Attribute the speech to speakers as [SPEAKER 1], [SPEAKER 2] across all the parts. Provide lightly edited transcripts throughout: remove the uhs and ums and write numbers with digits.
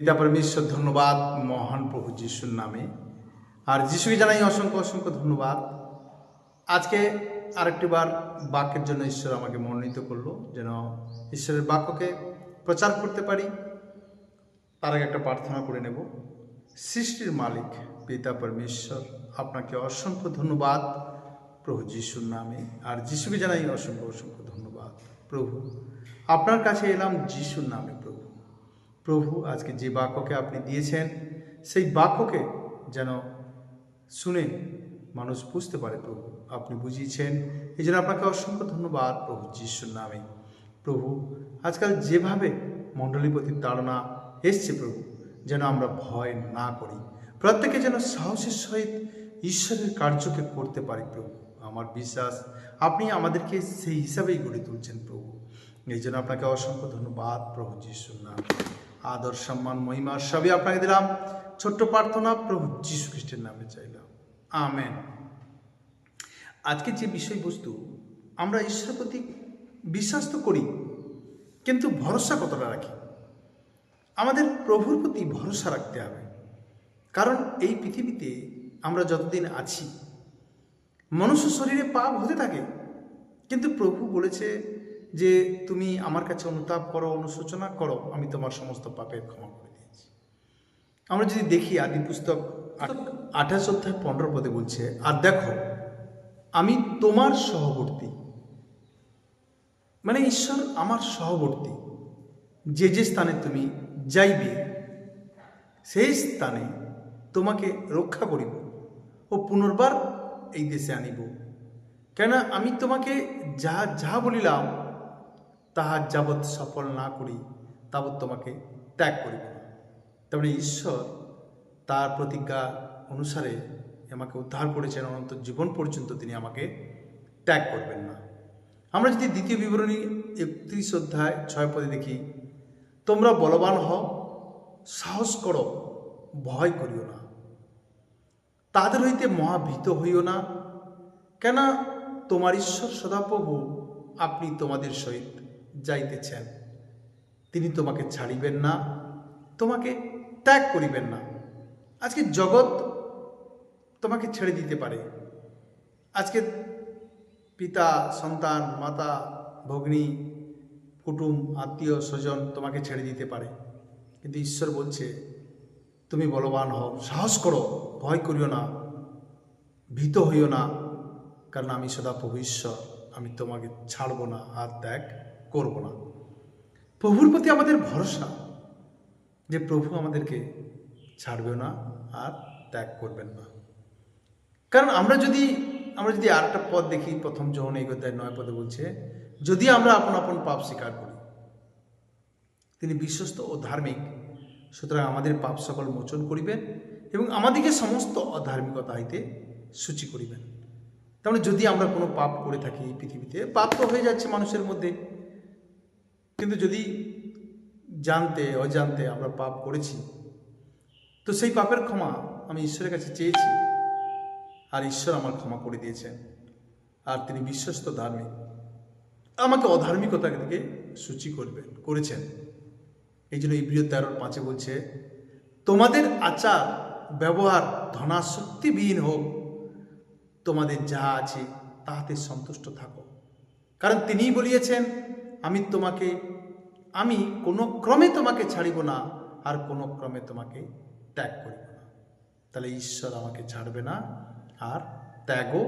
[SPEAKER 1] পিতা পরমেশ্বর ধন্যবাদ মহান প্রভু যিশুর নামে। আর যিশুকে জানাই অসংখ্য অসংখ্য ধন্যবাদ। আজকে আরেকটিবার বাক্যের জন্য ঈশ্বর আমাকে মনোনীত করলো, যেন ঈশ্বরের বাক্যকে প্রচার করতে পারি। তার আগে একটা প্রার্থনা করে নেব। সৃষ্টির মালিক পিতা পরমেশ্বর, আপনাকে অসংখ্য ধন্যবাদ প্রভু যিশুর নামে। আর যিশুকে জানাই অসংখ্য অসংখ্য ধন্যবাদ প্রভু। আপনার কাছে এলাম যিশুর নামে প্রভু। প্রভু, আজকে যে বাক্যকে আপনি দিয়েছেন সেই বাক্যকে যেন শুনে মানুষ বুঝতে পারে প্রভু। আপনি বুঝিয়েছেন, এই জন্য আপনাকে অসংখ্য ধন্যবাদ প্রভু যিশুর নামে। প্রভু, আজকাল যেভাবে মণ্ডলীপতির তাড়না এসছে প্রভু, যেন আমরা ভয় না করি, প্রত্যেকে যেন সাহসের সহিত ঈশ্বরের কার্যকে করতে পারি প্রভু। আমার বিশ্বাস আপনি আমাদেরকে সেই হিসাবেই গড়ে তুলছেন প্রভু। এই জন্য আপনাকে অসংখ্য ধন্যবাদ প্রভু যিশুর নামে। আদর সম্মান মহিমা সবই আপনাকে দিলাম। ছোট্ট প্রার্থনা প্রভু যীশু খ্রিস্টের নামে চাইলাম, আমেন। আজকে যে বিষয়বস্তু, আমরা ঈশ্বরের প্রতি বিশ্বাস তো করি, কিন্তু ভরসা কতটা রাখি? আমাদের প্রভুর প্রতি ভরসা রাখতে হবে। কারণ এই পৃথিবীতে আমরা যতদিন আছি, মনুষ্য শরীরে পাপ হতে থাকে, কিন্তু প্রভু বলেছে যে তুমি আমার কাছে অনুতাপ করো, অনুশোচনা করো, আমি তোমার সমস্ত পাপের ক্ষমা করে দিয়েছি। আমরা যদি দেখি আদি পুস্তক 28 অধ্যায় 15 পদে বলছে, আর দেখো আমি তোমার সহবর্তী, মানে ঈশ্বর আমার সহবর্তী, যে যে স্থানে তুমি যাইবে সেই স্থানে তোমাকে রক্ষা করিব ও পুনর্বার এই দেশে আনিব। কেন আমি তোমাকে যাহা যাহা বলিলাম তাহা যাবৎ সফল না করি তাবৎ তোমাকে ত্যাগ করিব না। তারপরে ঈশ্বর তার প্রতিজ্ঞা অনুসারে আমাকে উদ্ধার করেছেন, অনন্ত জীবন পর্যন্ত তিনি আমাকে ত্যাগ করবেন না। আমরা যদি দ্বিতীয় বিবরণী 31 অধ্যায় 6 পদে দেখি, তোমরা বলবান হও, সাহস করো, ভয় করিও না, তাদের হইতে মহাভীত হইও না, কেন তোমার ঈশ্বর সদাপ্রভু আপনি তোমাদের সহিত যাইতেছেন। তিনি তোমাকে ছাড়িবেন না, তোমাকে ত্যাগ করিবেন না। আজকে জগৎ তোমাকে ছেড়ে দিতে পারে, আজকে পিতা, সন্তান, মাতা, ভগ্নী, কুটুম, আত্মীয় স্বজন তোমাকে ছেড়ে দিতে পারে, কিন্তু ঈশ্বর বলছে তুমি বলবান হও, সাহস করো, ভয় করিও না, ভীত হইও না, কারণ আমি সদাপ্রভু ঈশ্বর, আমি তোমাকে ছাড়বো না আর ত্যাগ করব না। প্রভুর প্রতি আমাদের ভরসা যে প্রভু আমাদেরকে ছাড়বেও না আর ত্যাগ করবেন না। কারণ আমরা যদি আর একটা পদ দেখি, প্রথম যোহন 1 অধ্যায় 9 পদে বলছে, যদি আমরা আপন আপন পাপ স্বীকার করি, তিনি বিশ্বস্ত ও ধার্মিক, সুতরাং আমাদের পাপ সকল মোচন করিবেন এবং আমাদিকে সমস্ত অধার্মিকতা হইতে সূচি করিবেন। তার মানে যদি আমরা কোনো পাপ করে থাকি এই পৃথিবীতে, পাপ তো হয়ে যাচ্ছে মানুষের মধ্যে, কিন্তু যদি জানতে অজান্তে আমরা পাপ করেছি, তো সেই পাপের ক্ষমা আমি ঈশ্বরের কাছে চেয়েছি, আর ঈশ্বর আমার ক্ষমা করে দিয়েছেন। আর তিনি বিশ্বস্ত, ধার্মিক, আমাকে অধার্মিকতা থেকে সূচি করেছেন। এই জন্য ইব্রিয় 13:5 বলছে, তোমাদের আচার ব্যবহার ধনাসক্তিবিহীন হোক, তোমাদের যা আছে তাহাতে সন্তুষ্ট থাকো, কারণ তিনিই বলিয়েছেন, আমি কোনো ক্রমে তোমাকে ছাড়িব না আর কোনো ক্রমে তোমাকে ত্যাগ করিব না। তাহলে ঈশ্বর আমাকে ছাড়বে না আর ত্যাগও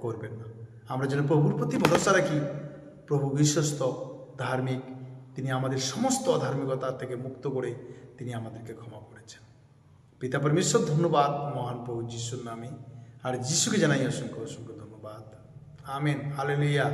[SPEAKER 1] করবেন না। আমরা যেন প্রভুর প্রতি ভরসা রাখি। প্রভু বিশ্বস্ত, ধার্মিক, তিনি আমাদের সমস্ত অধার্মিকতা থেকে মুক্ত করে তিনি আমাদেরকে ক্ষমা করেছেন। পিতা পরমেশ্বর ধন্যবাদ মহান প্রভু যিশুর নামে। আর যিশুকে জানাই অসংখ্য অসংখ্য ধন্যবাদ, আমেন, হালেলুয়া।